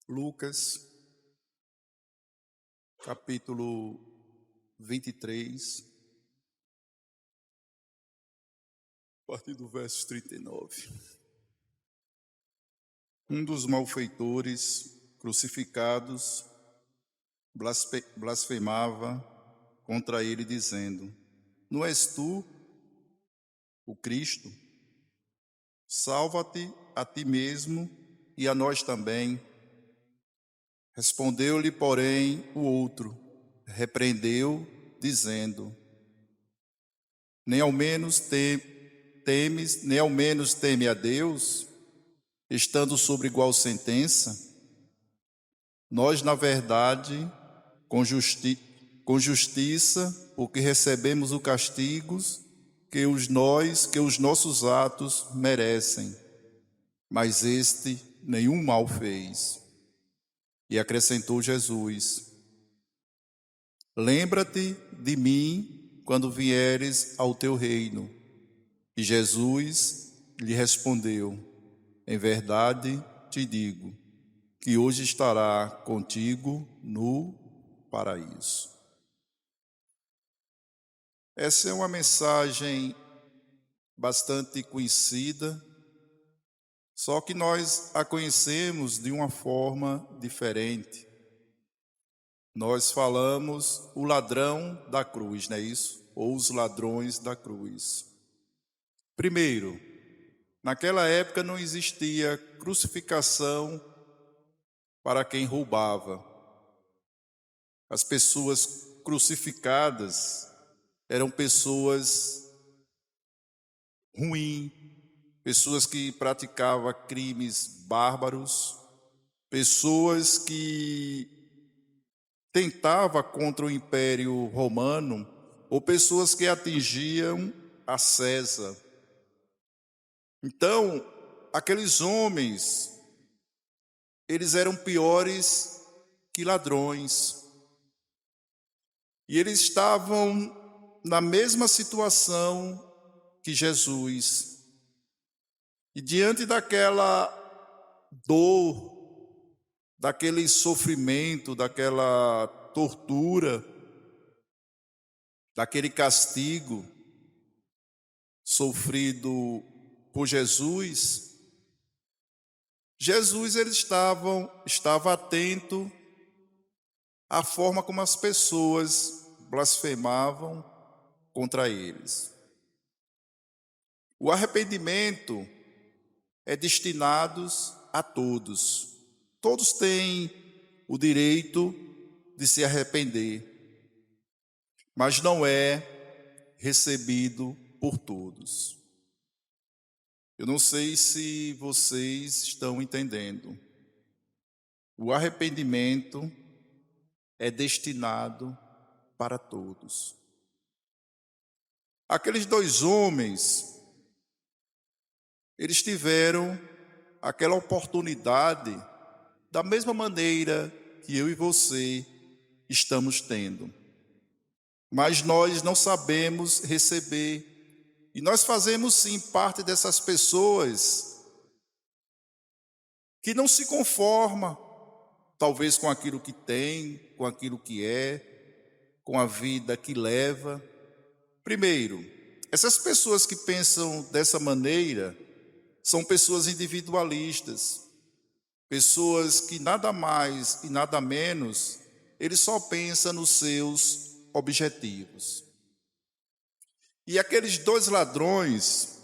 Lucas, capítulo 23, a partir do verso 39. Um dos malfeitores crucificados blasfemava contra ele, dizendo: Não és tu o Cristo? Salva-te a ti mesmo e a nós também. Respondeu-lhe, porém, o outro, repreendeu, dizendo: Nem ao menos teme a Deus, estando sobre igual sentença? Nós, na verdade, com justiça, porque recebemos o castigo que os nossos atos merecem, mas este nenhum mal fez. E acrescentou Jesus: Lembra-te de mim quando vieres ao teu reino. E Jesus lhe respondeu: Em verdade te digo, que hoje estará contigo no paraíso. Essa é uma mensagem bastante conhecida, só que nós a conhecemos de uma forma diferente. Nós falamos o ladrão da cruz, não é isso? Ou os ladrões da cruz. Primeiro, naquela época não existia crucificação para quem roubava. As pessoas crucificadas eram pessoas ruins, pessoas que praticavam crimes bárbaros, pessoas que tentavam contra o Império Romano, ou pessoas que atingiam a César. Então, aqueles homens, eles eram piores que ladrões. E eles estavam na mesma situação que Jesus. E diante daquela dor, daquele sofrimento, daquela tortura, daquele castigo sofrido por Jesus, ele estava atento à forma como as pessoas blasfemavam contra eles. O arrependimento é destinado a todos. Todos têm o direito de se arrepender, mas não é recebido por todos. Eu não sei se vocês estão entendendo. O arrependimento é destinado para todos. Aqueles dois homens, eles tiveram aquela oportunidade da mesma maneira que eu e você estamos tendo. Mas nós não sabemos receber. E nós fazemos sim parte dessas pessoas que não se conforma, talvez com aquilo que tem, com aquilo que é, com a vida que leva. Primeiro, essas pessoas que pensam dessa maneira são pessoas individualistas, pessoas que nada mais e nada menos, eles só pensam nos seus objetivos. E aqueles dois ladrões,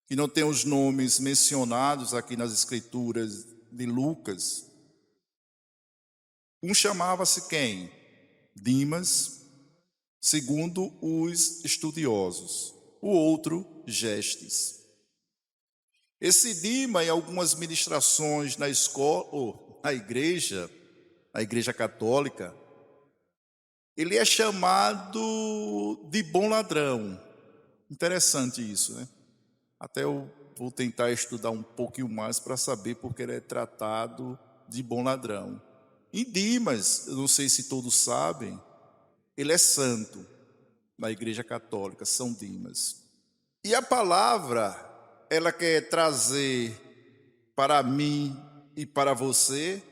que não têm os nomes mencionados aqui nas escrituras de Lucas, um chamava-se quem? Dimas, segundo os estudiosos. O outro, Gestes. Esse Dimas, em algumas ministrações na escola, ou na igreja católica, ele é chamado de bom ladrão. Interessante isso, né? Até eu vou tentar estudar um pouquinho mais para saber porque ele é tratado de bom ladrão. E Dimas, eu não sei se todos sabem, ele é santo na igreja católica, São Dimas. E a palavra, ela quer trazer para mim e para você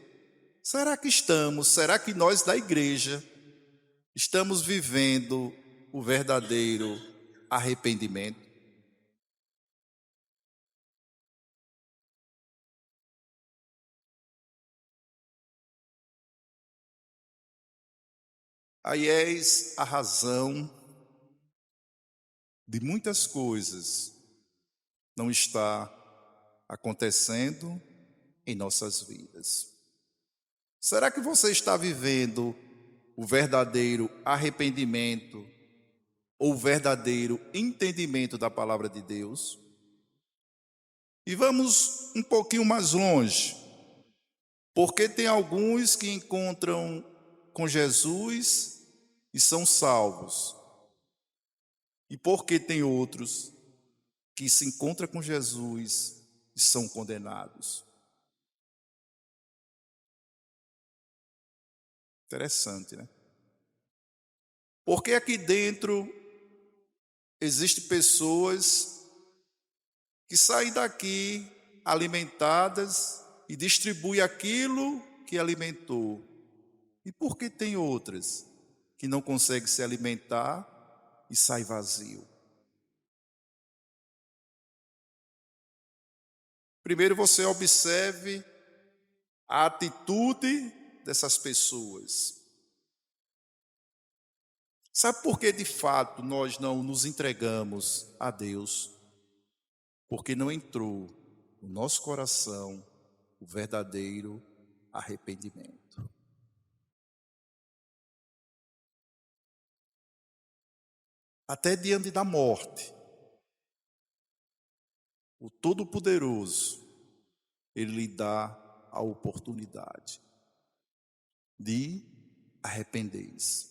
será que nós da igreja estamos vivendo o verdadeiro arrependimento? Aí eis a razão de muitas coisas não estar acontecendo em nossas vidas. Será que você está vivendo o verdadeiro arrependimento ou o verdadeiro entendimento da palavra de Deus? E vamos um pouquinho mais longe, porque tem alguns que encontram com Jesus e são salvos. E porque tem outros que se encontram com Jesus e são condenados. Interessante, né? Porque aqui dentro existem pessoas que saem daqui alimentadas e distribuem aquilo que alimentou. E por que tem outras que não conseguem se alimentar e saem vazio? Primeiro você observe a atitude dessas pessoas. Sabe por que de fato nós não nos entregamos a Deus? Porque não entrou no nosso coração o verdadeiro arrependimento. Até diante da morte, o Todo-Poderoso, Ele lhe dá a oportunidade de arrepender-se.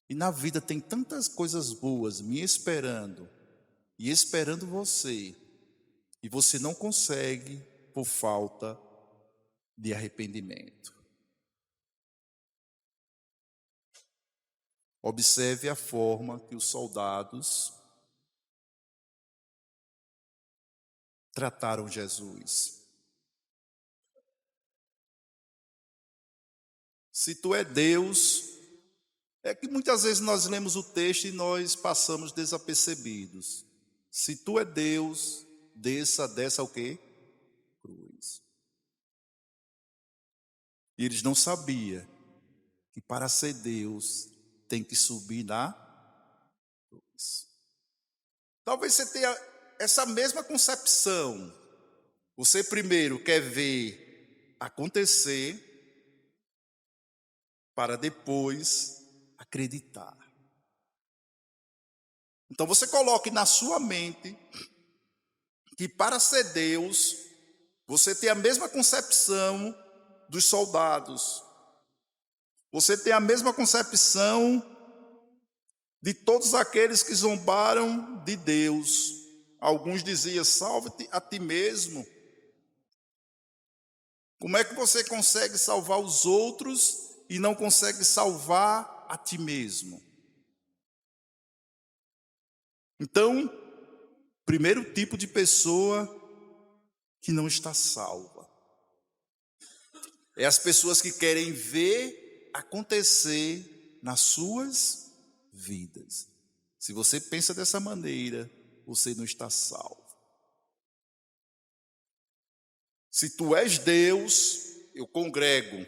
E na vida tem tantas coisas boas me esperando e esperando você, e você não consegue por falta de arrependimento. Observe a forma que os soldados trataram Jesus. Se tu é Deus, é que muitas vezes nós lemos o texto e nós passamos desapercebidos. Se tu é Deus, desça o quê? Cruz. E eles não sabiam que para ser Deus tem que subir na cruz. Talvez você tenha essa mesma concepção. Você primeiro quer ver acontecer para depois acreditar. Então você coloque na sua mente que para ser Deus, você tem a mesma concepção dos soldados. Você tem a mesma concepção de todos aqueles que zombaram de Deus. Alguns diziam, salve-te a ti mesmo. Como é que você consegue salvar os outros e não consegue salvar a ti mesmo? Então, primeiro tipo de pessoa que não está salva é as pessoas que querem ver acontecer nas suas vidas. Se você pensa dessa maneira, você não está salvo. Se tu és Deus, eu congrego,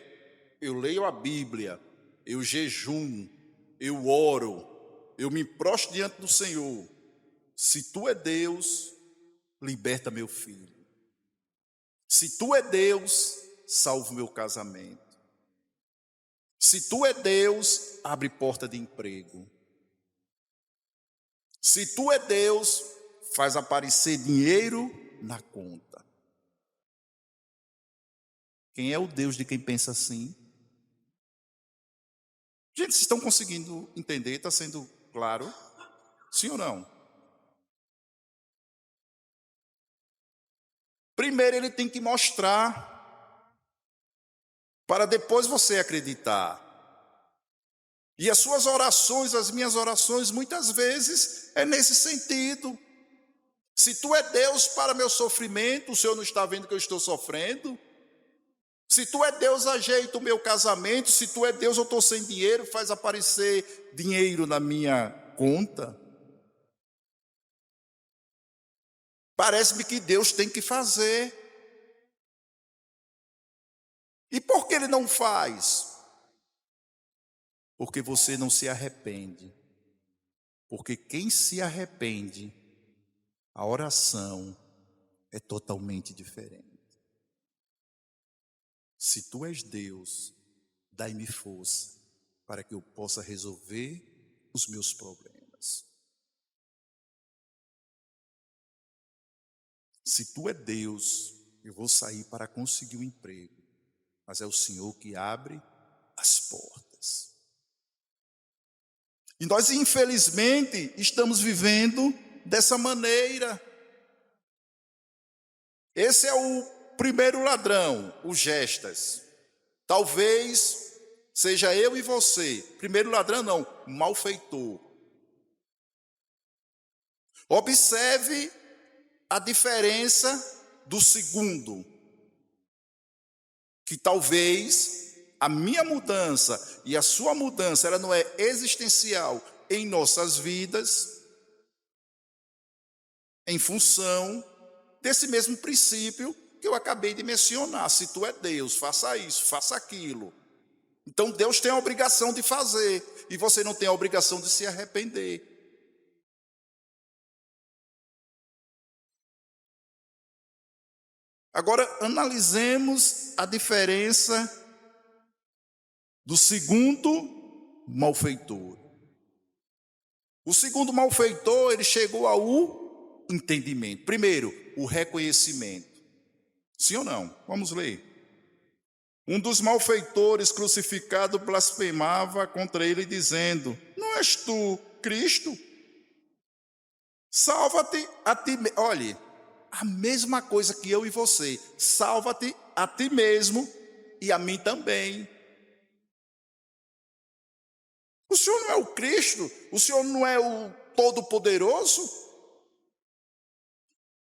eu leio a Bíblia, eu jejuo, eu oro, eu me prostro diante do Senhor. Se tu é Deus, liberta meu filho. Se tu é Deus, salva o meu casamento. Se tu é Deus, abre porta de emprego. Se tu é Deus, faz aparecer dinheiro na conta. Quem é o Deus de quem pensa assim? Gente, vocês estão conseguindo entender? Está sendo claro? Sim ou não? Primeiro ele tem que mostrar, para depois você acreditar. E as suas orações, as minhas orações, muitas vezes é nesse sentido. Se tu é Deus para meu sofrimento, o Senhor não está vendo que eu estou sofrendo? Se tu é Deus, ajeita o meu casamento. Se tu é Deus, eu estou sem dinheiro, faz aparecer dinheiro na minha conta. Parece-me que Deus tem que fazer. E por que Ele não faz? Porque você não se arrepende. Porque quem se arrepende, a oração é totalmente diferente. Se tu és Deus, dai-me força para que eu possa resolver os meus problemas. Se tu é Deus, eu vou sair para conseguir um emprego, mas é o Senhor que abre as portas. E nós, infelizmente, estamos vivendo dessa maneira. Esse é o primeiro ladrão, o gestas. Talvez seja eu e você. Primeiro ladrão não, malfeitor. Observe a diferença do segundo. Que talvez a minha mudança e a sua mudança, ela não é existencial em nossas vidas, em função desse mesmo princípio que eu acabei de mencionar. Se tu é Deus, faça isso, faça aquilo. Então Deus tem a obrigação de fazer, e você não tem a obrigação de se arrepender. Agora, analisemos a diferença do segundo malfeitor. O segundo malfeitor, ele chegou ao entendimento. Primeiro, o reconhecimento. Sim ou não? Vamos ler. Um dos malfeitores crucificado blasfemava contra ele, dizendo: não és tu Cristo? Salva-te a ti mesmo. Olhe, a mesma coisa que eu e você. Salva-te a ti mesmo e a mim também. O Senhor não é o Cristo? O Senhor não é o Todo-Poderoso?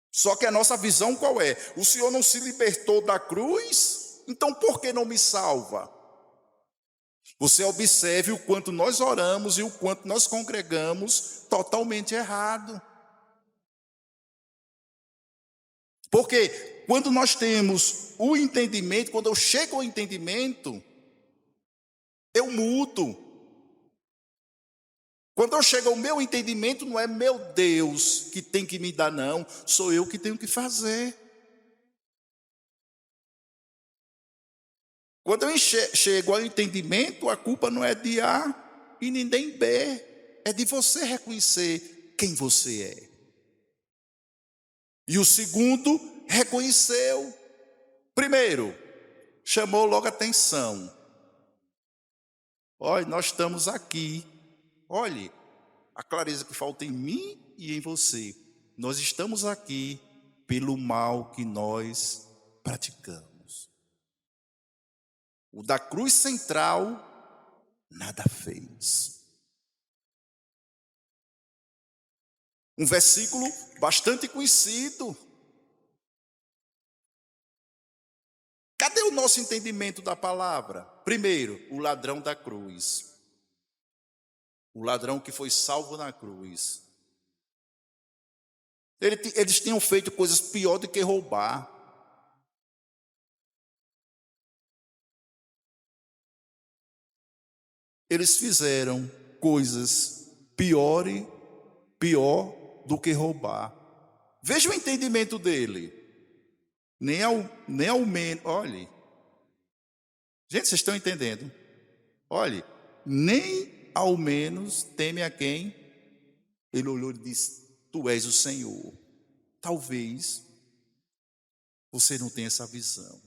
Só que a nossa visão qual é? O Senhor não se libertou da cruz? Então por que não me salva? Você observe o quanto nós oramos e o quanto nós congregamos totalmente errado. Porque quando nós temos o entendimento, quando eu chego ao entendimento, eu mudo. Quando eu chego ao meu entendimento, não é meu Deus que tem que me dar, não. Sou eu que tenho que fazer. Quando eu chego ao entendimento, a culpa não é de A e nem de B. É de você reconhecer quem você é. E o segundo reconheceu. Primeiro, chamou logo atenção. Olha, nós estamos aqui. Olhe, a clareza que falta em mim e em você. Nós estamos aqui pelo mal que nós praticamos. O da cruz central nada fez. Um versículo bastante conhecido. Cadê o nosso entendimento da palavra? Primeiro, o ladrão da cruz. O ladrão que foi salvo na cruz. Eles tinham feito coisas piores do que roubar. Eles fizeram coisas pior do que roubar. Veja o entendimento dele. Nem ao menos, olhe. Gente, vocês estão entendendo? Olhe, nem ao menos teme a quem? Ele olhou e disse: tu és o Senhor. Talvez você não tenha essa visão.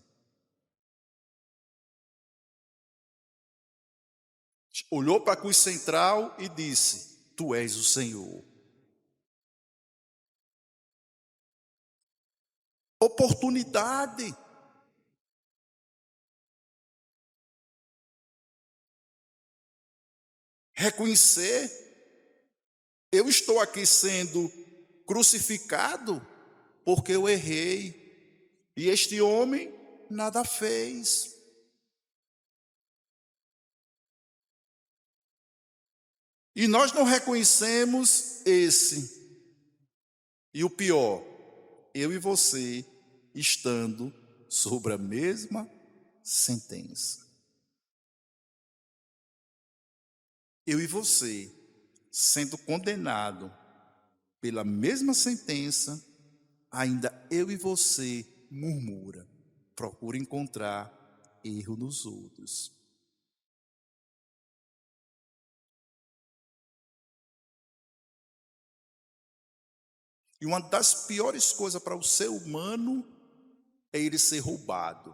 Olhou para a cruz central e disse: tu és o Senhor. Oportunidade. Reconhecer, eu estou aqui sendo crucificado porque eu errei. E este homem nada fez. E nós não reconhecemos esse. E o pior, eu e você estando sobre a mesma sentença. Eu e você sendo condenado pela mesma sentença, ainda eu e você murmura, procura encontrar erro nos outros. E uma das piores coisas para o ser humano é ele ser roubado.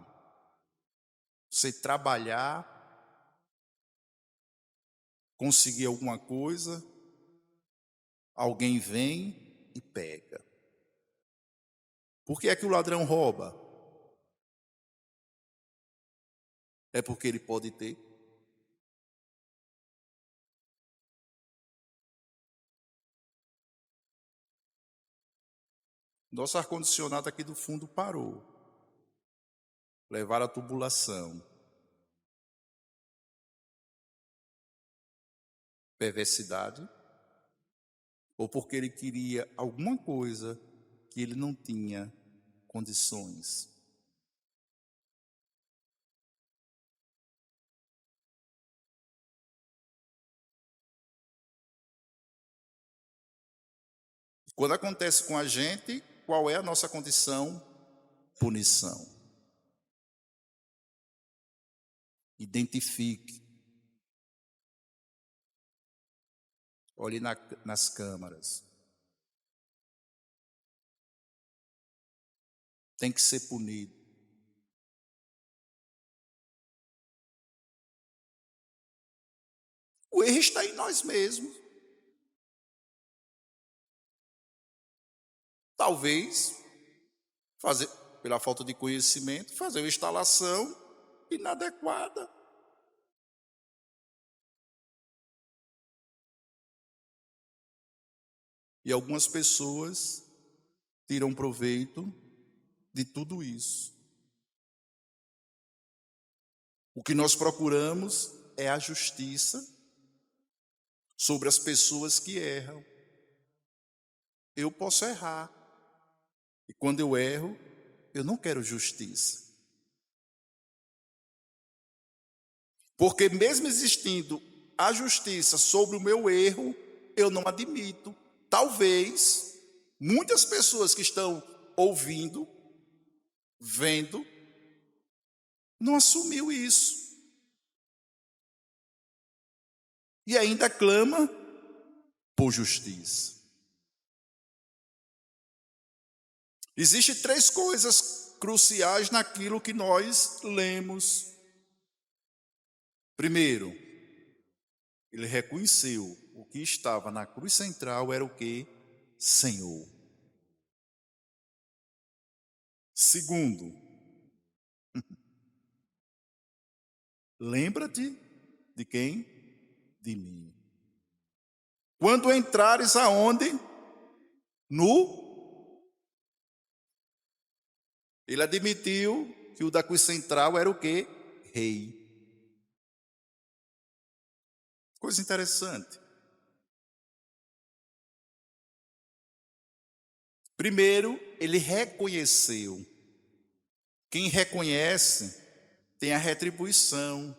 Você trabalhar, conseguir alguma coisa, alguém vem e pega. Por que é que o ladrão rouba? É porque ele pode ter. Nosso ar-condicionado aqui do fundo parou. Levaram a tubulação. Perversidade. Ou porque ele queria alguma coisa que ele não tinha condições. Quando acontece com a gente, qual é a nossa condição? Punição. Identifique. Olhe nas câmaras. Tem que ser punido. O erro está em nós mesmos. Talvez, fazer, pela falta de conhecimento, fazer uma instalação inadequada. E algumas pessoas tiram proveito de tudo isso. O que nós procuramos é a justiça sobre as pessoas que erram. Eu posso errar. E quando eu erro, eu não quero justiça. Porque mesmo existindo a justiça sobre o meu erro, eu não admito. Talvez muitas pessoas que estão ouvindo, vendo, não assumiu isso. E ainda clama por justiça. Existem 3 coisas cruciais naquilo que nós lemos. Primeiro, ele reconheceu o que estava na cruz central era o que? Senhor. Segundo, lembra-te de quem? De mim. Quando entrares aonde? Ele admitiu que o da cruz central era o quê? Rei. Coisa interessante. Primeiro, ele reconheceu. Quem reconhece tem a retribuição.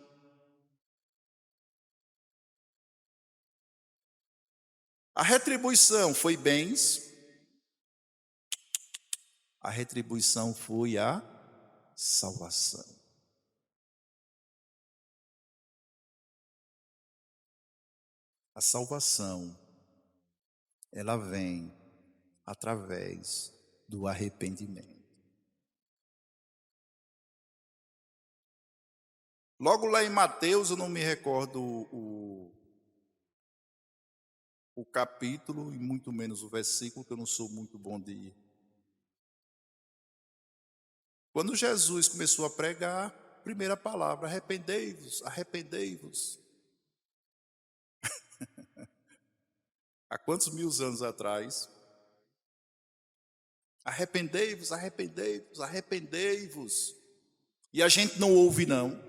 A retribuição foi bens. A retribuição foi a salvação. A salvação, ela vem através do arrependimento. Logo lá em Mateus, eu não me recordo o capítulo e muito menos o versículo, que eu não sou muito bom de ir. Quando Jesus começou a pregar, primeira palavra, arrependei-vos, arrependei-vos. Há quantos mil anos atrás? Arrependei-vos, arrependei-vos, arrependei-vos. E a gente não ouve, não.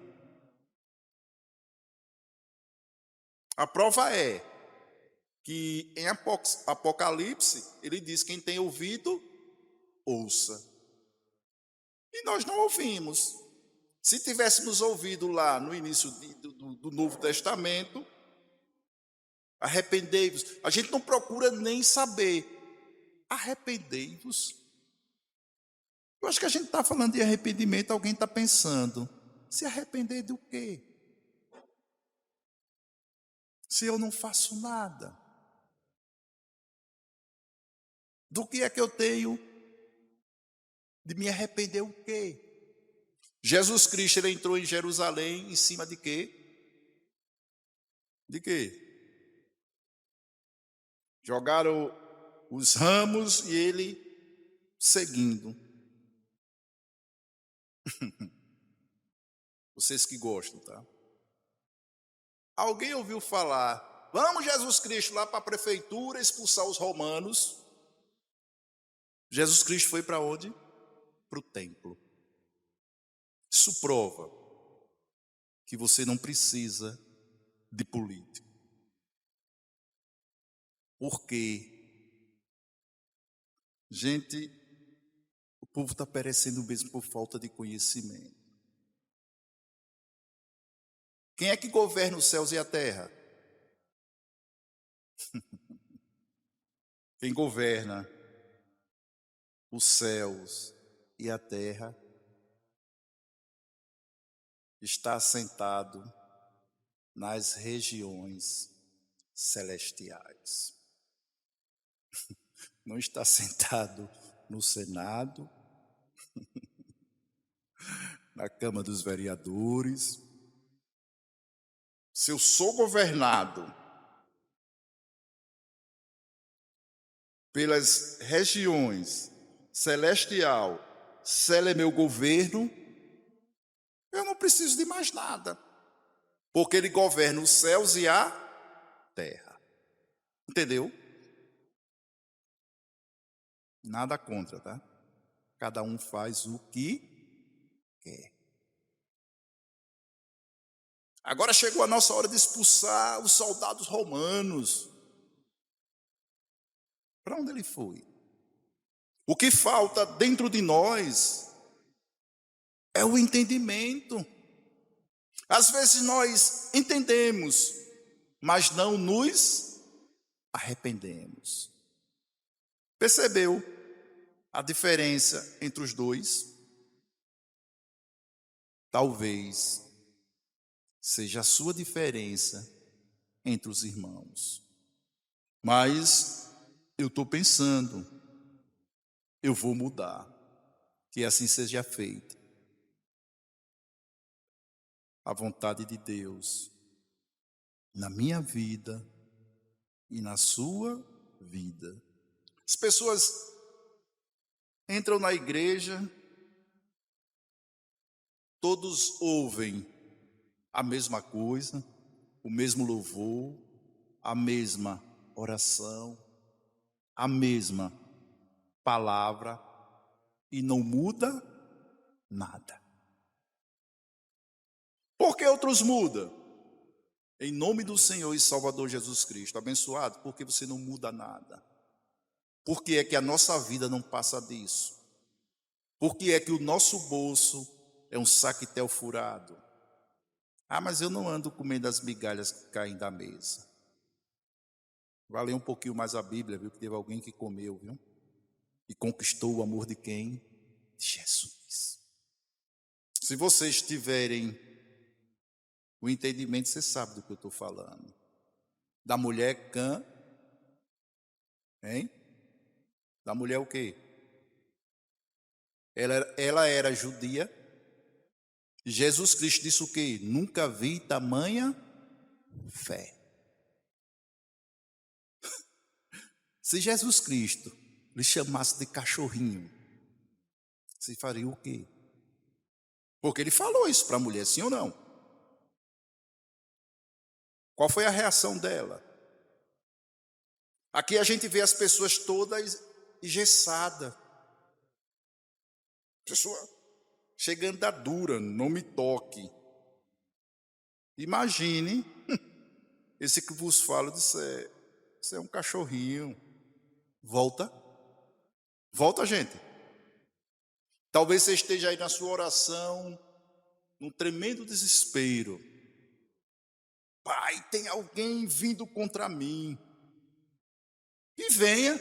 A prova é que em Apocalipse, ele diz: quem tem ouvido, ouça. E nós não ouvimos. Se tivéssemos ouvido lá no início do Novo Testamento, arrependei-vos. A gente não procura nem saber. Arrependei-vos. Eu acho que a gente está falando de arrependimento, alguém está pensando: se arrepender do quê? Se eu não faço nada. Do que é que eu tenho de me arrepender o quê? Jesus Cristo, ele entrou em Jerusalém em cima de quê? De quê? Jogaram os ramos e ele seguindo. Vocês que gostam, tá? Alguém ouviu falar: vamos, Jesus Cristo, lá para a prefeitura expulsar os romanos? Jesus Cristo foi para onde? Para o templo. Isso prova que você não precisa de político. Porque, gente, o povo está perecendo mesmo por falta de conhecimento. Quem é que governa os céus e a terra? Quem governa os céus e a terra está assentado nas regiões celestiais. Não está sentado no Senado, na Câmara dos Vereadores. Se eu sou governado pelas regiões celestial, se ela é meu governo, eu não preciso de mais nada, porque ele governa os céus e a terra. Entendeu? Nada contra, tá? Cada um faz o que quer. Agora chegou a nossa hora de expulsar os soldados romanos. Para onde ele foi? O que falta dentro de nós é o entendimento. Às vezes nós entendemos, mas não nos arrependemos. Percebeu a diferença entre os dois? Talvez seja a sua diferença entre os irmãos. Mas eu estou pensando, eu vou mudar, que assim seja feita a vontade de Deus na minha vida e na sua vida. As pessoas entram na igreja, todos ouvem a mesma coisa, o mesmo louvor, a mesma oração, a mesma palavra, e não muda nada. Por que outros mudam? Em nome do Senhor e Salvador Jesus Cristo, abençoado, porque você não muda nada. Por que é que a nossa vida não passa disso? Por que é que o nosso bolso é um saquetel furado? Ah, mas eu não ando comendo as migalhas que caem da mesa. Valeu um pouquinho mais a Bíblia, viu? Que teve alguém que comeu, viu? E conquistou o amor de quem? De Jesus. Se vocês tiverem o entendimento, você sabe do que eu estou falando. Da mulher Cã, hein? Da mulher o quê? Ela era judia. Jesus Cristo disse o quê? Nunca vi tamanha fé. Se Jesus Cristo lhe chamasse de cachorrinho, você faria o quê? Porque ele falou isso para a mulher, sim ou não? Qual foi a reação dela? Aqui a gente vê as pessoas todas engessadas. Pessoa chegando a dura, não me toque. Imagine, esse que vos falo, disser, você é um cachorrinho. Volta, volta, gente. Talvez você esteja aí na sua oração, num tremendo desespero. Pai, tem alguém vindo contra mim. E venha.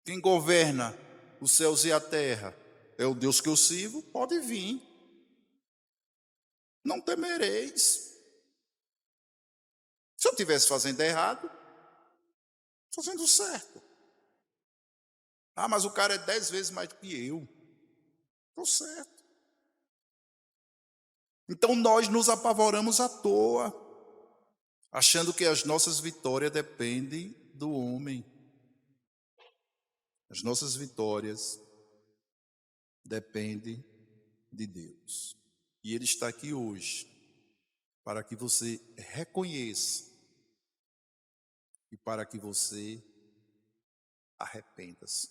Quem governa os céus e a terra é o Deus que eu sirvo, pode vir. Não temereis. Se eu estivesse fazendo errado, fazendo certo. Ah, mas o cara é 10 vezes mais do que eu. Estou certo. Então nós nos apavoramos à toa, achando que as nossas vitórias dependem do homem. As nossas vitórias dependem de Deus. E Ele está aqui hoje para que você reconheça e para que você arrependa-se.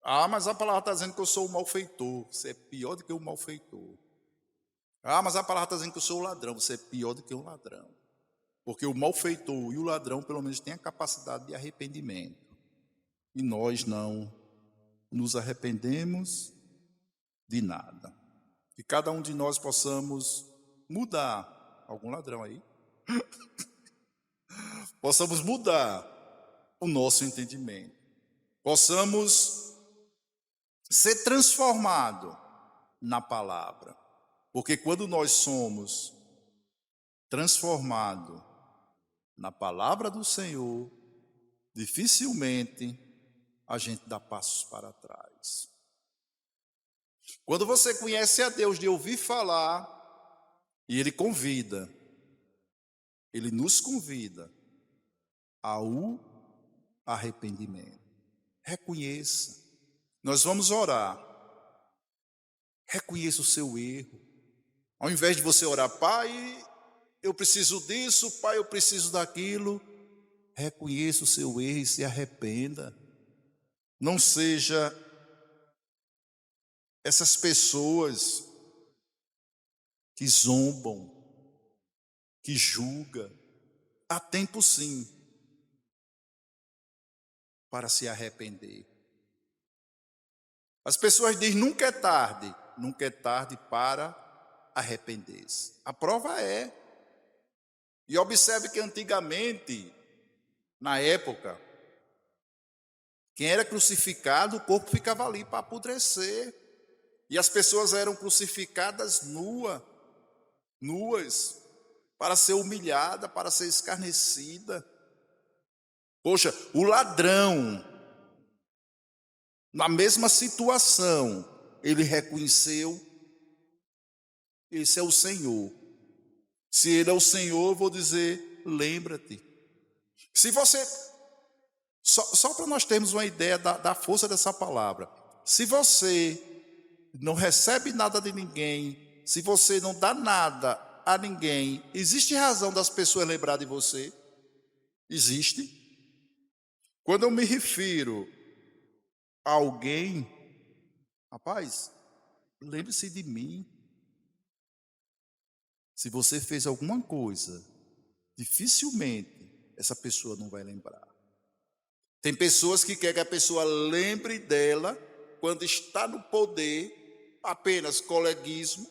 Ah, mas a palavra está dizendo que eu sou o malfeitor. Você é pior do que o malfeitor. Ah, mas a palavra está dizendo que eu sou o ladrão. Você é pior do que o ladrão. Porque o malfeitor e o ladrão, pelo menos, têm a capacidade de arrependimento. E nós não nos arrependemos de nada. Que cada um de nós possamos mudar. Algum ladrão aí? Possamos mudar o nosso entendimento. Possamos ser transformados na palavra. Porque quando nós somos transformados na palavra do Senhor, dificilmente a gente dá passos para trás. Quando você conhece a Deus de ouvir falar, e Ele convida, Ele nos convida ao arrependimento. Reconheça. Nós vamos orar. Reconheça o seu erro. Ao invés de você orar, Pai, eu preciso disso, Pai, eu preciso daquilo. Reconheça o seu erro e se arrependa. Não seja essas pessoas que zombam, que julgam. Há tempo sim para se arrepender. As pessoas dizem nunca é tarde para arrepender-se. A prova é. E observe que antigamente, na época, quem era crucificado, o corpo ficava ali para apodrecer. E as pessoas eram crucificadas nuas, para ser humilhada, para ser escarnecida. Poxa, o ladrão, na mesma situação, ele reconheceu, esse é o Senhor. Se Ele é o Senhor, eu vou dizer, lembra-te. Se você, só para nós termos uma ideia da força dessa palavra, se você não recebe nada de ninguém, se você não dá nada a ninguém, existe razão das pessoas lembrar de você? Existe. Quando eu me refiro a alguém, rapaz, lembre-se de mim. Se você fez alguma coisa, dificilmente essa pessoa não vai lembrar. Tem pessoas que querem que a pessoa lembre dela quando está no poder, apenas coleguismo,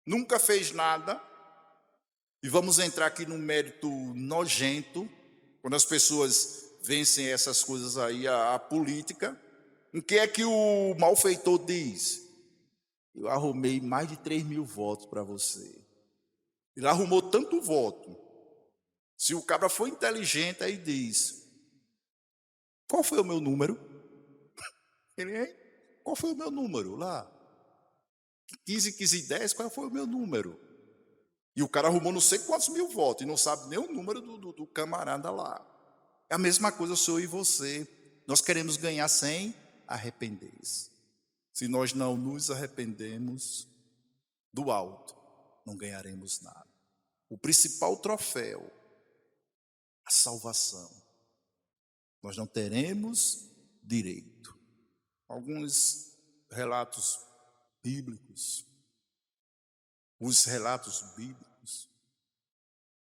nunca fez nada. E vamos entrar aqui num mérito nojento, quando as pessoas vencem essas coisas aí, a política. O que é que o malfeitor diz? Eu arrumei mais de 3.000 votos para você. Ele arrumou tanto voto. Se o cabra for inteligente, aí diz, qual foi o meu número? Ele, hein? Qual foi o meu número lá? 15, 15 e 10, qual foi o meu número? E o cara arrumou não sei quantos mil votos e não sabe nem o número do camarada lá. É a mesma coisa, sou eu e você. Nós queremos ganhar sem arrepender-se. Se nós não nos arrependemos do alto, não ganharemos nada. O principal troféu, a salvação, nós não teremos direito. Alguns relatos bíblicos, os relatos bíblicos,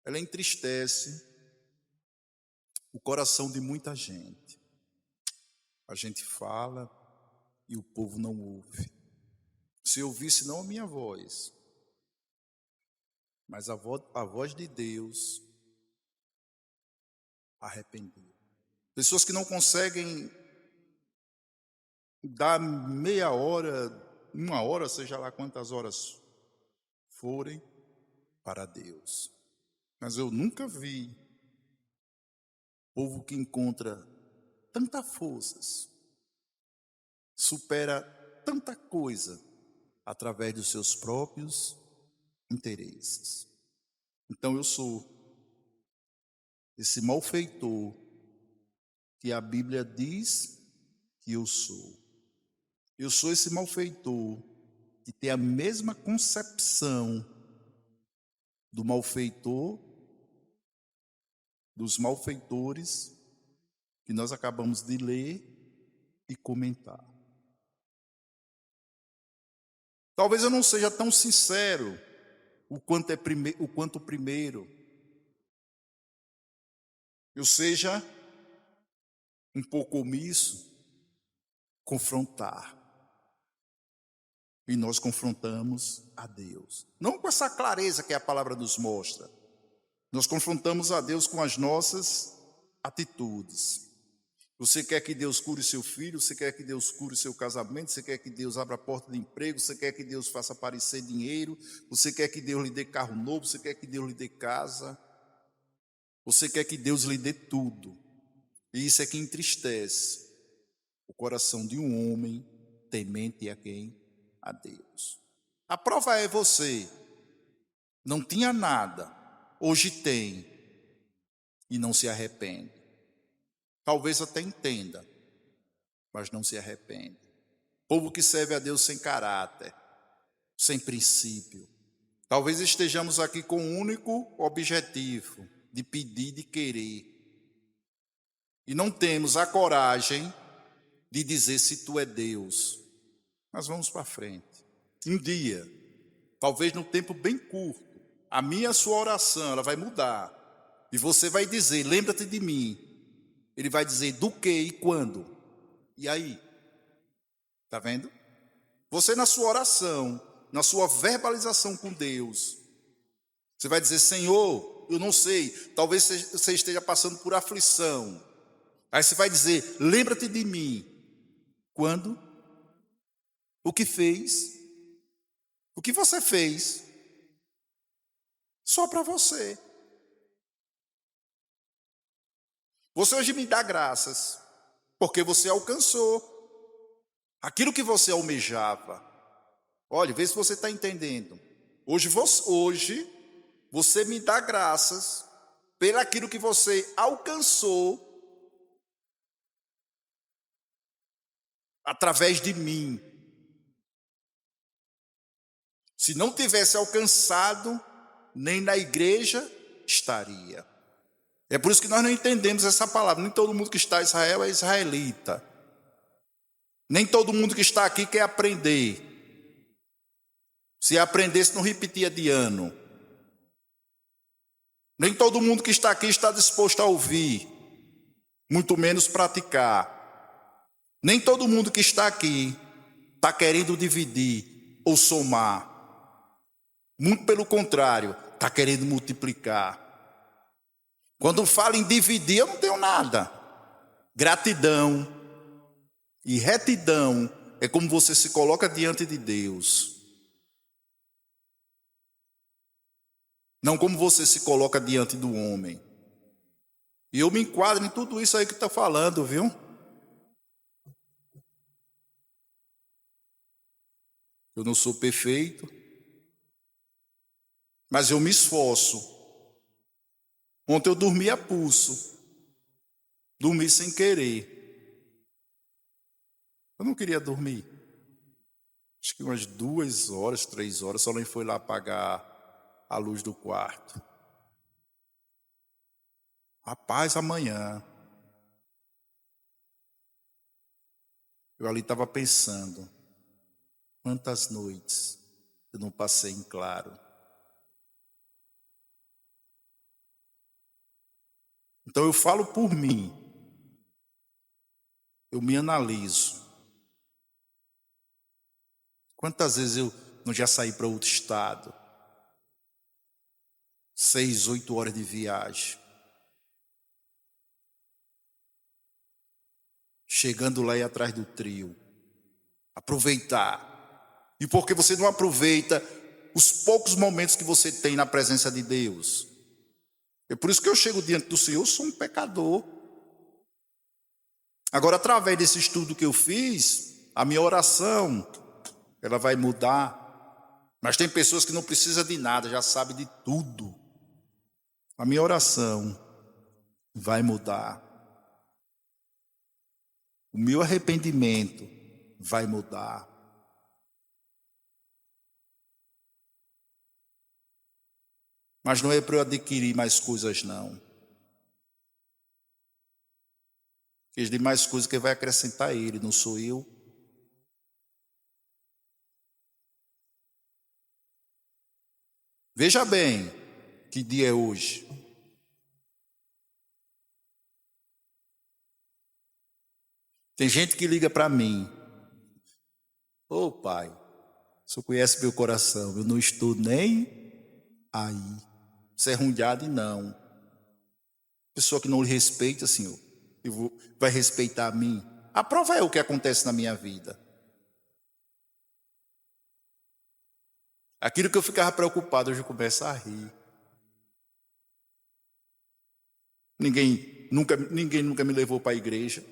ela entristece o coração de muita gente. A gente fala e o povo não ouve. Se ouvisse não a minha voz, mas a voz de Deus, arrependeu. Pessoas que não conseguem dar meia hora, 1 hora, seja lá quantas horas forem, para Deus. Mas eu nunca vi povo que encontra tantas forças, supera tanta coisa através dos seus próprios interesses. Então eu sou esse malfeitor que a Bíblia diz que eu sou. Eu sou esse malfeitor que tem a mesma concepção do malfeitor, dos malfeitores que nós acabamos de ler e comentar. Talvez eu não seja tão sincero o quanto o primeiro. Eu seja um pouco omisso, confrontar. E nós confrontamos a Deus. Não com essa clareza que a palavra nos mostra. Nós confrontamos a Deus com as nossas atitudes. Você quer que Deus cure seu filho? Você quer que Deus cure seu casamento? Você quer que Deus abra a porta de emprego? Você quer que Deus faça aparecer dinheiro? Você quer que Deus lhe dê carro novo? Você quer que Deus lhe dê casa? Você quer que Deus lhe dê tudo? E isso é que entristece o coração de um homem temente a quem? A Deus. A prova é você. Não tinha nada, hoje tem e não se arrepende. Talvez até entenda, mas não se arrepende. Povo que serve a Deus sem caráter, sem princípio. Talvez estejamos aqui com um único objetivo, de pedir, de querer. E não temos a coragem de dizer se tu é Deus. Mas vamos para frente. Um dia, talvez num tempo bem curto, a minha e a sua oração, ela vai mudar. E você vai dizer, lembra-te de mim. Ele vai dizer do que e quando. E aí? Está vendo? Você na sua oração, na sua verbalização com Deus, você vai dizer, Senhor, eu não sei, talvez você esteja passando por aflição. Aí você vai dizer, lembra-te de mim. Quando? O que fez? O que você fez? Só para você. Você hoje me dá graças, porque você alcançou aquilo que você almejava. Olha, vê se você está entendendo. Hoje você me dá graças pelo aquilo que você alcançou através de mim. Se não tivesse alcançado, nem na igreja estaria. É por isso que nós não entendemos essa palavra. Nem todo mundo que está em Israel é israelita. Nem todo mundo que está aqui quer aprender. Se aprendesse, não repetia de ano. Nem todo mundo que está aqui está disposto a ouvir, muito menos praticar. Nem todo mundo que está aqui está querendo dividir ou somar. Muito pelo contrário, está querendo multiplicar. Quando falo em dividir, eu não tenho nada. Gratidão e retidão é como você se coloca diante de Deus. Não como você se coloca diante do homem. E eu me enquadro em tudo isso aí que está falando, viu? Eu não sou perfeito, mas eu me esforço. Ontem eu dormi a pulso. Dormi sem querer. Eu não queria dormir. Acho que umas 2 horas, 3 horas, só nem foi lá apagar a luz do quarto. Rapaz, amanhã. Eu ali estava pensando. Quantas noites eu não passei em claro? Então eu falo por mim, eu me analiso. Quantas vezes eu não já saí para outro estado? 6, 8 horas de viagem. Chegando lá e atrás do trio. Aproveitar. E por que você não aproveita os poucos momentos que você tem na presença de Deus? É por isso que eu chego diante do Senhor, eu sou um pecador. Agora, através desse estudo que eu fiz, a minha oração, ela vai mudar. Mas tem pessoas que não precisam de nada, já sabem de tudo. A minha oração vai mudar. O meu arrependimento vai mudar. Mas não é para eu adquirir mais coisas, não. Porque as demais coisas que vai acrescentar Ele, não sou eu. Veja bem, que dia é hoje? Tem gente que liga para mim. Ô Pai, o Senhor conhece meu coração, eu não estou nem aí. Você é runhado e não. Pessoa que não lhe respeita, Senhor, vai respeitar a mim. A prova é o que acontece na minha vida. Aquilo que eu ficava preocupado, hoje eu começo a rir. Ninguém nunca me levou para a igreja.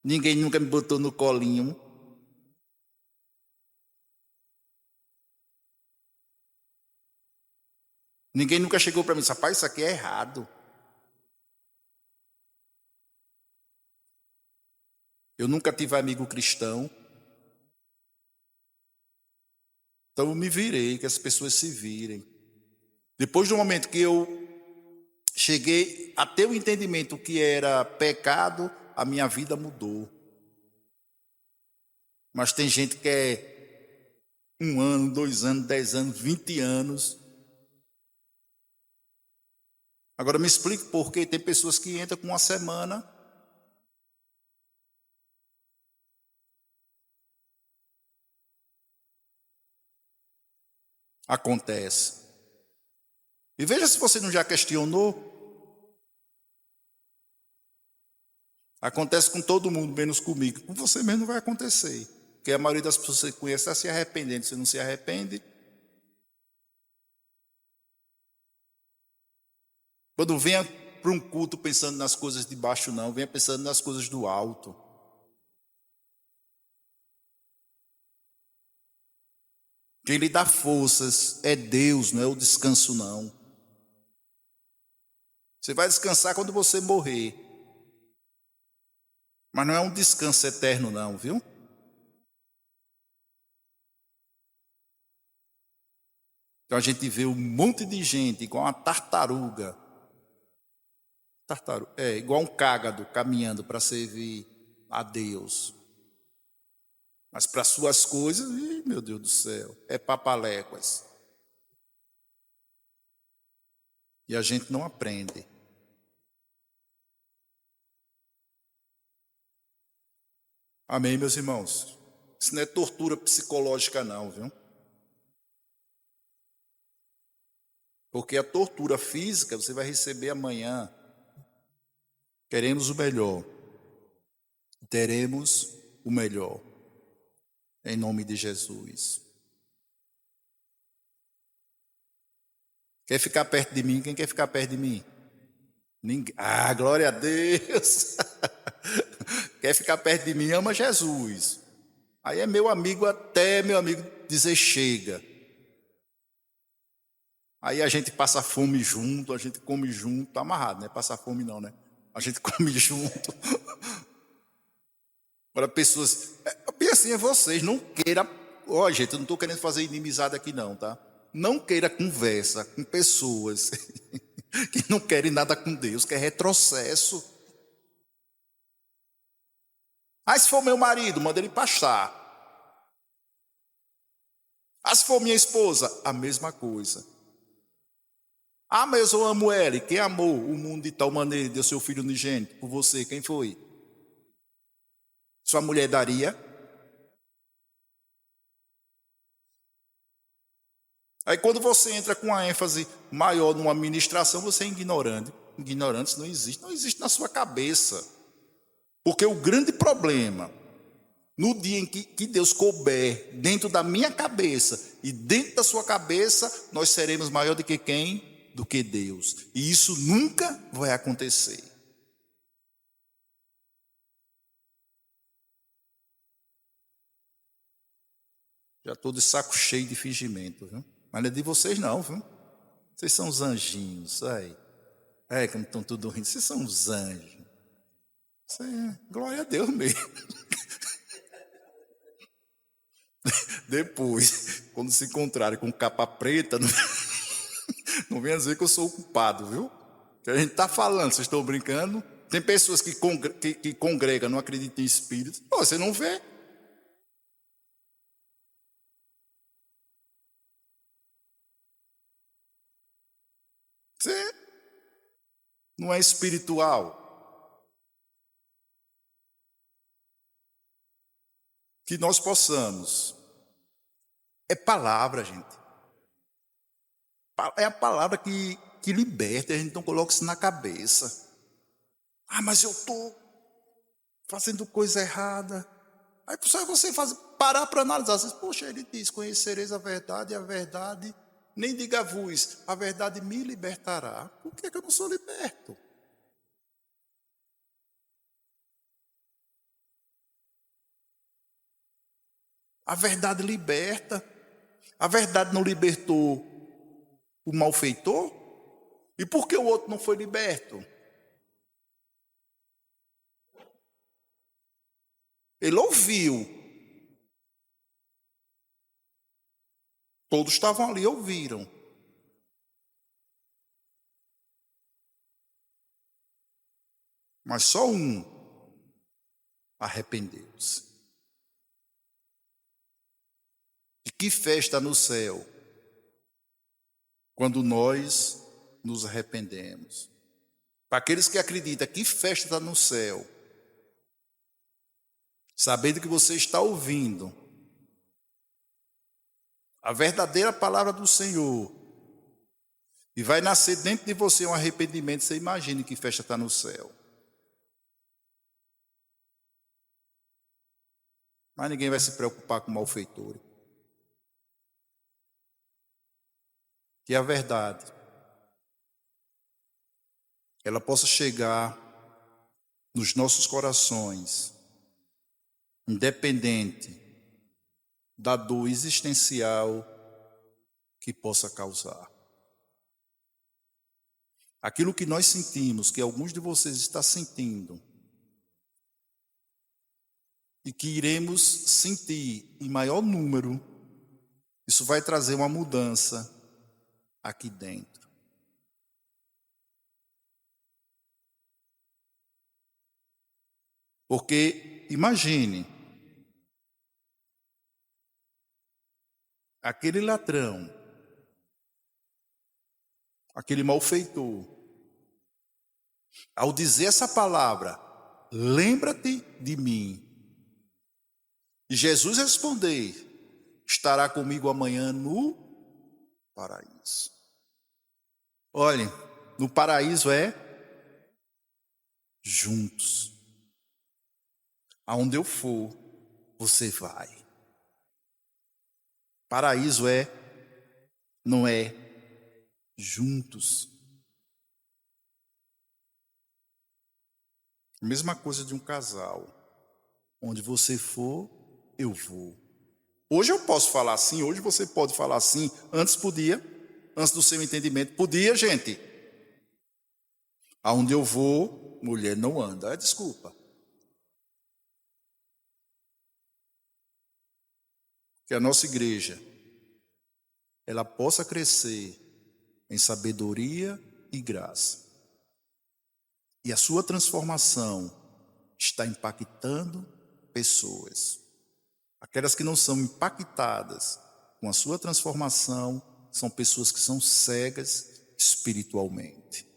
Ninguém nunca me botou no colinho. Ninguém nunca chegou para mim e disse, rapaz, isso aqui é errado. Eu nunca tive amigo cristão. Então eu me virei, que as pessoas se virem. Depois do momento que eu cheguei a ter o entendimento que era pecado, a minha vida mudou. Mas tem gente que é 1 ano, 2 anos, 10 anos, 20 anos. Agora me explique por que tem pessoas que entram com 1 semana. Acontece. E veja se você não já questionou. Acontece com todo mundo, menos comigo. Com você mesmo não vai acontecer. Porque a maioria das pessoas que você conhece está se arrependendo. Você não se arrepende. Quando venha para um culto pensando nas coisas de baixo, não. Venha pensando nas coisas do alto. Quem lhe dá forças é Deus, não é o descanso, não. Você vai descansar quando você morrer. Mas não é um descanso eterno, não, viu? Então a gente vê um monte de gente igual uma tartaruga. Igual um cágado caminhando para servir a Deus. Mas para suas coisas, meu Deus do céu, é papaléguas. E a gente não aprende. Amém, meus irmãos? Isso não é tortura psicológica, não, viu? Porque a tortura física você vai receber amanhã. Queremos o melhor. Teremos o melhor. Em nome de Jesus. Quer ficar perto de mim? Quem quer ficar perto de mim? Ninguém. Ah, glória a Deus. Quer ficar perto de mim? Ama Jesus. Aí é meu amigo até meu amigo dizer chega. Aí a gente passa fome junto, a gente come junto. Tá amarrado, né? Passar fome não, né? A gente come junto. Para pessoas... Bem assim é vocês, não queira... Ó, gente, eu não estou querendo fazer inimizade aqui não, tá? Não queira conversa com pessoas que não querem nada com Deus, que é retrocesso. Ah, se for meu marido, manda ele pastar. Ah, se for minha esposa, a mesma coisa. Ah, mas eu amo ela. E quem amou o mundo de tal maneira e deu seu filho unigênito por você? Quem foi? Sua mulher daria? Aí quando você entra com uma ênfase maior numa ministração, você é ignorante. Ignorante não existe. Não existe na sua cabeça. Porque o grande problema, no dia em que Deus couber dentro da minha cabeça e dentro da sua cabeça, nós seremos maior do que quem? Do que Deus. E isso nunca vai acontecer. Já estou de saco cheio de fingimento, viu? Mas não é de vocês não, viu? Vocês são os anjinhos, aí. É, que não estão tudo rindo. Vocês são os anjos. Isso é glória a Deus mesmo. Depois, quando se encontrarem com capa preta, não venha dizer que eu sou o culpado, viu? Que a gente está falando, vocês estão brincando. Tem pessoas que congregam, não acreditam em espíritos. Pô, você não vê? Você não é espiritual. Que nós possamos. É palavra, gente. É a palavra que liberta, a gente não coloca isso na cabeça. Ah, mas eu estou fazendo coisa errada. Aí só você parar para analisar. Você diz, poxa, ele diz, conhecereis a verdade e a verdade, nem diga-vos, a verdade me libertará. Por que eu não sou liberto? A verdade liberta. A verdade não libertou o malfeitor? E por que o outro não foi liberto? Ele ouviu. Todos estavam ali, ouviram. Mas só um arrependeu-se. E que festa no céu, quando nós nos arrependemos. Para aqueles que acreditam, que festa está no céu, sabendo que você está ouvindo a verdadeira palavra do Senhor, e vai nascer dentro de você um arrependimento, você imagine que festa está no céu. Mas ninguém vai se preocupar com malfeitor. Que a verdade, ela possa chegar nos nossos corações, independente da dor existencial que possa causar. Aquilo que nós sentimos, que alguns de vocês estão sentindo, e que iremos sentir em maior número, isso vai trazer uma mudança aqui dentro. Porque, imagine, aquele ladrão, aquele malfeitor, ao dizer essa palavra, lembra-te de mim. E Jesus responder, estará comigo amanhã no paraíso. Olhem, no paraíso é juntos. Aonde eu for, você vai. Paraíso não é juntos. Mesma coisa de um casal. Onde você for, eu vou. Hoje eu posso falar assim, hoje você pode falar assim. Antes podia, antes do seu entendimento. Podia, gente. Aonde eu vou, mulher não anda. Desculpa. Que a nossa igreja, ela possa crescer em sabedoria e graça. E a sua transformação está impactando pessoas. Aquelas que não são impactadas com a sua transformação são pessoas que são cegas espiritualmente.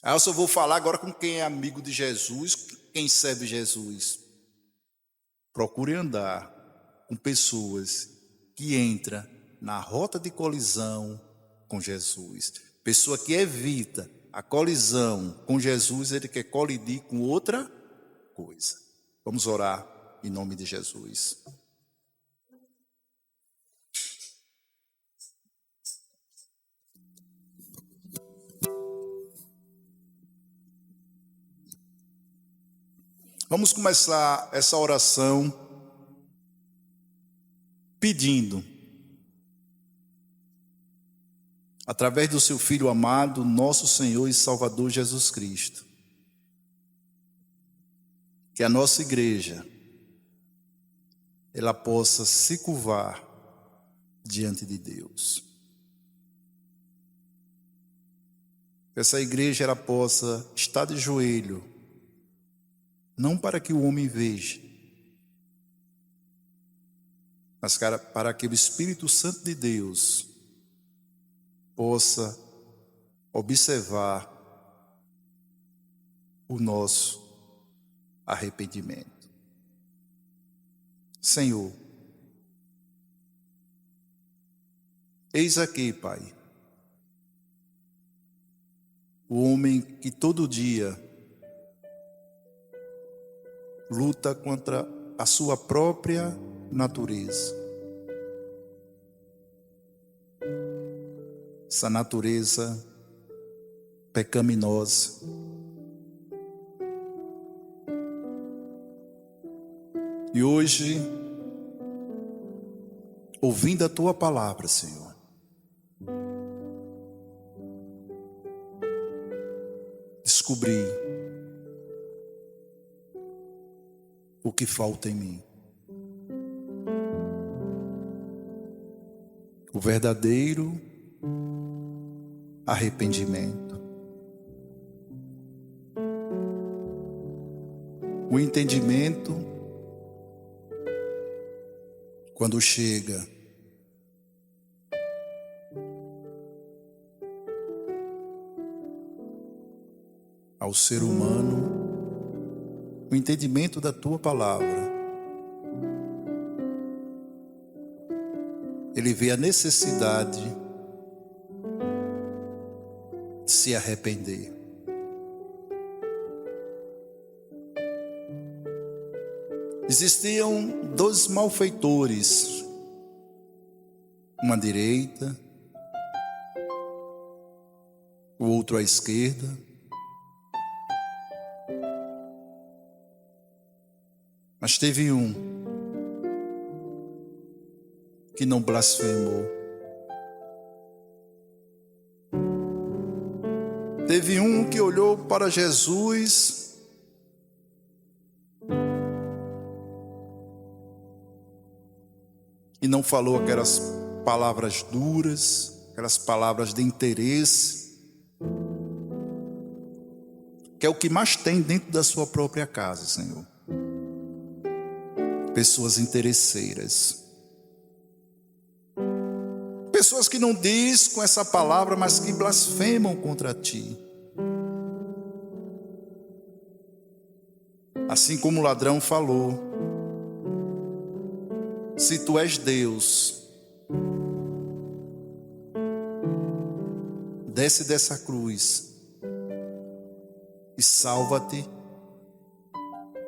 Eu só vou falar agora com quem é amigo de Jesus, quem serve Jesus. Procure andar com pessoas que entram na rota de colisão com Jesus. Pessoa que evita a colisão com Jesus, ele quer colidir com outra coisa. Vamos orar em nome de Jesus. Vamos começar essa oração pedindo, através do seu Filho amado, nosso Senhor e Salvador Jesus Cristo, que a nossa igreja, ela possa se curvar diante de Deus. Que essa igreja, ela possa estar de joelho, não para que o homem veja, mas para que o Espírito Santo de Deus possa observar o nosso arrependimento. Senhor, eis aqui, Pai, o homem que todo dia luta contra a sua própria natureza. Essa natureza pecaminosa. E hoje, ouvindo a Tua palavra, Senhor, descobri o que falta em mim. O verdadeiro arrependimento. O entendimento quando chega ao ser humano, o entendimento da Tua palavra. Ele vê a necessidade de se arrepender. Existiam dois malfeitores, uma à direita, o outro à esquerda. Mas teve um que não blasfemou. Teve um que olhou para Jesus e não falou aquelas palavras duras, aquelas palavras de interesse, que é o que mais tem dentro da sua própria casa, Senhor. Pessoas interesseiras. Pessoas que não diz com essa palavra, mas que blasfemam contra Ti. Assim como o ladrão falou: se Tu és Deus, desce dessa cruz e salva-te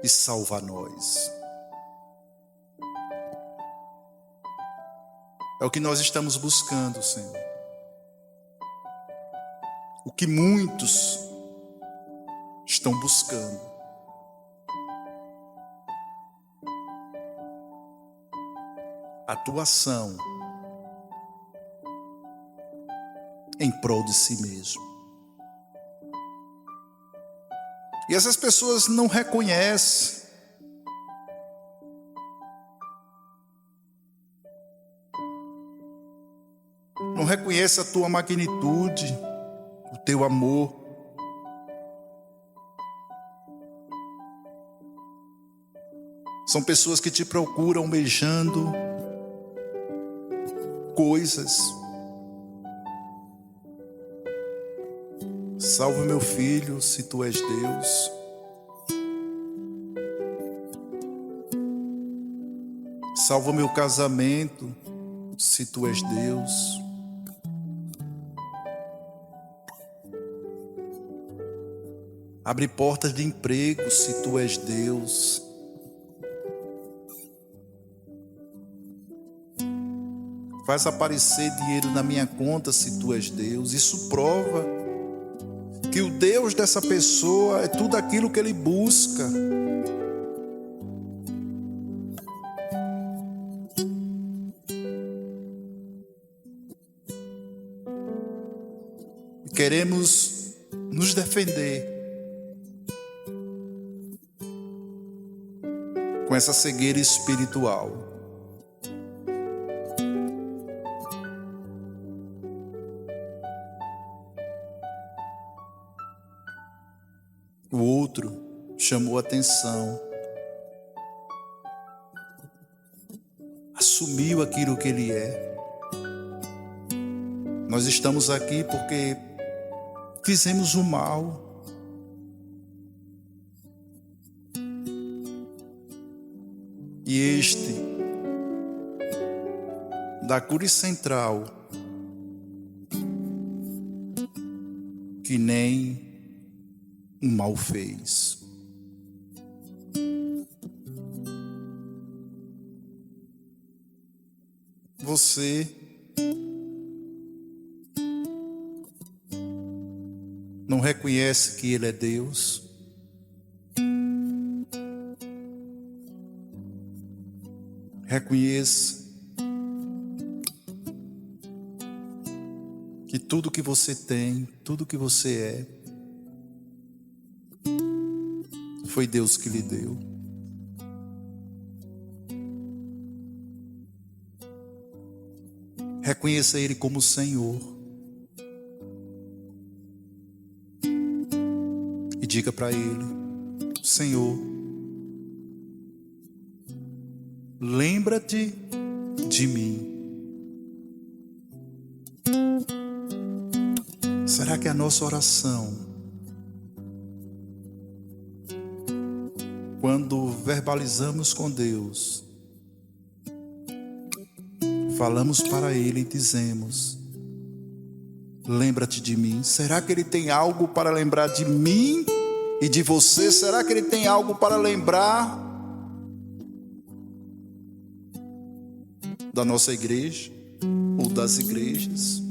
e salva nós. É o que nós estamos buscando, Senhor. O que muitos estão buscando. A Tua ação em prol de si mesmo. E essas pessoas não reconhecem a Tua magnitude, o Teu amor. São pessoas que te procuram beijando coisas. Salve meu filho, se tu és Deus. Salva meu casamento, se tu és Deus. Abre portas de emprego, se tu és Deus. Faz aparecer dinheiro na minha conta, se tu és Deus. Isso prova que o Deus dessa pessoa é tudo aquilo que ele busca. Queremos nos defender com essa cegueira espiritual. O outro chamou atenção, assumiu aquilo que ele é. Nós estamos aqui porque fizemos o mal. E este, da cruz central, que nem o mal fez. Você não reconhece que Ele é Deus? Reconheça que tudo que você tem, tudo que você é, foi Deus que lhe deu. Reconheça Ele como Senhor. E diga para Ele: Senhor, lembra-te de mim. Será que a nossa oração, quando verbalizamos com Deus, falamos para Ele e dizemos: lembra-te de mim? Será que Ele tem algo para lembrar de mim e de você? Será que Ele tem algo para lembrar da nossa igreja ou das igrejas?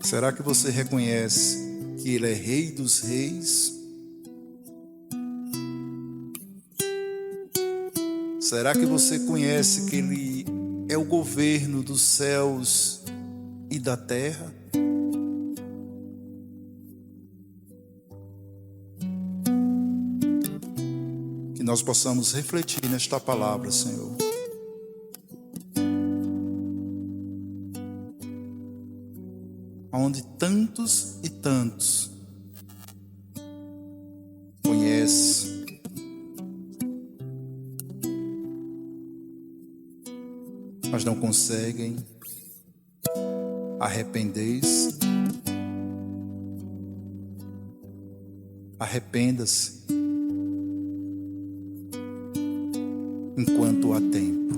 Será que você reconhece que Ele é Rei dos Reis? Será que você conhece que Ele é o governo dos céus e da terra? Que nós possamos refletir nesta palavra, Senhor. Onde tantos e tantos conhecem, mas não conseguem. Arrependei-se, arrependa-se enquanto há tempo.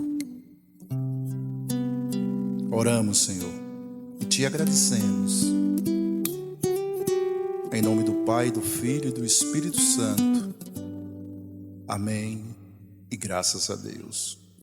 Oramos, Senhor, e te agradecemos. Em nome do Pai, do Filho e do Espírito Santo. Amém e graças a Deus.